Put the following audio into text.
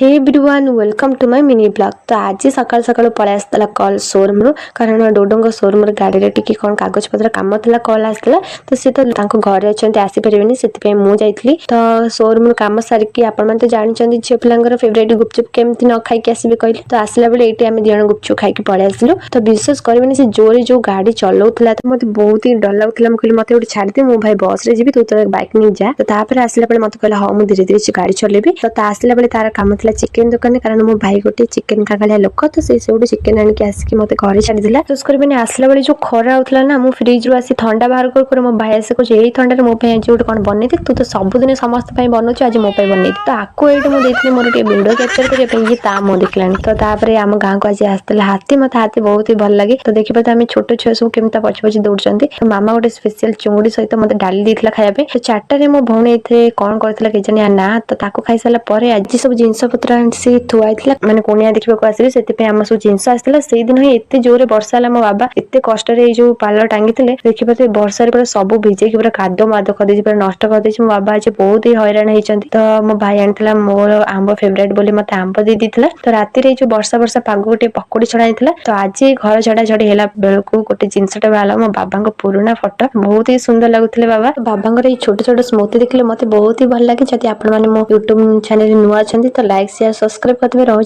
Hey everyone welcome to my mini vlog. तो आज सकाल सकाल पळै आसला कॉल शोरूम रो कारण डोडोंग शोरूम रे गाड़ी रे टिके कोन कागज पत्र काम थला कॉल आसला तो से तो तांको घरे अछंती आसी परिबेनी सेति पे मु जाइतली तो शोरूम रो काम सारी कि आपण मन तो जानि चंदी झियो पिलांगर फेवरेट गुपचुप केमति न खाइ के आसीबे कहली तो आसला बेले एटी हम दियण गुपचुप खाइ के पळै आसलु तो विश्वास करबेनी से जोरे जो गाड़ी चलाउतला तो मते बहुत ही डर लागतला म कहली मते ओडी छाडी दे मु भाई बस रे जीबी तू तो बाइक नि जा तो तापर आसला बेले मते कहला ह मु धीरे धीरे से गाड़ी चलेबी तो आसला बेले तार काम थला चिकन दुकान कारण मो भाई गोटे चिकन कागालिया लोक तो से चिकन आनिक आसिक मते घरे छाड़ी दिला तो उसकर बिना आसला बेले जो खरा होतला ना मु फ्रिज रो आसी ठंडा बाहर कर मो भाई आसे को एई ठंडा रे मो पे जे गोटे कोन बनै दे तू तो सब दिन समस्त पई बनौछ आज मो पे बनै तो आको एट मु देखली मोर के वीडियो कैप्चर करे पे ये ता मो देखलानी तो तापरे हम गां को आज आस्तला हाथी मते हाथी बहुत ही भल लागे तो देखि पता हम छोटो छ सब केमता पछ पछ दौड़चंती तो मामा गोटे स्पेशल चुंगड़ी सहित मते डाली देथला खाया पे तो चारटा रे मो भौणी एथे कोन करथला के जने ना तो ताको खाइ साला परे आज सब जिंस पत्र से थुआइतला माने कोनिया देखिबा को आसीबे सेति पे हम सब जिंस आस्तला सेहि दिन ही एते जोरे वर्षा ला मो बाबा एते कष्ट रे ए जो पार्लर टांगीतले देखिबा ते वर्षा रे पूरा सब भिजे के पूरा कादो मादो कर देछि पूरा नष्ट कर देछि मो बाबा आज बहुत ही हैरान हेचंती तो मो भाई आनतला मोर आंबो फेवरेट बोली मते आंबो दे दितला तो राती रे जो वर्षा वर्षा पागो गोटे पकोड़ी छडाइतला तो आज घर छडा छडी हेला बेलको गोटे जिंसटा वाला मो बाबा को पुराना फोटो बहुत ही सुंदर लागुतले बाबा बाबा रे छोट छोट स्मृति देखले मते बहुत ही भल लागे जति आपण माने मो YouTube चैनल नुआ छंती तो लाइक शेयर सब्सक्राइब करते रहो।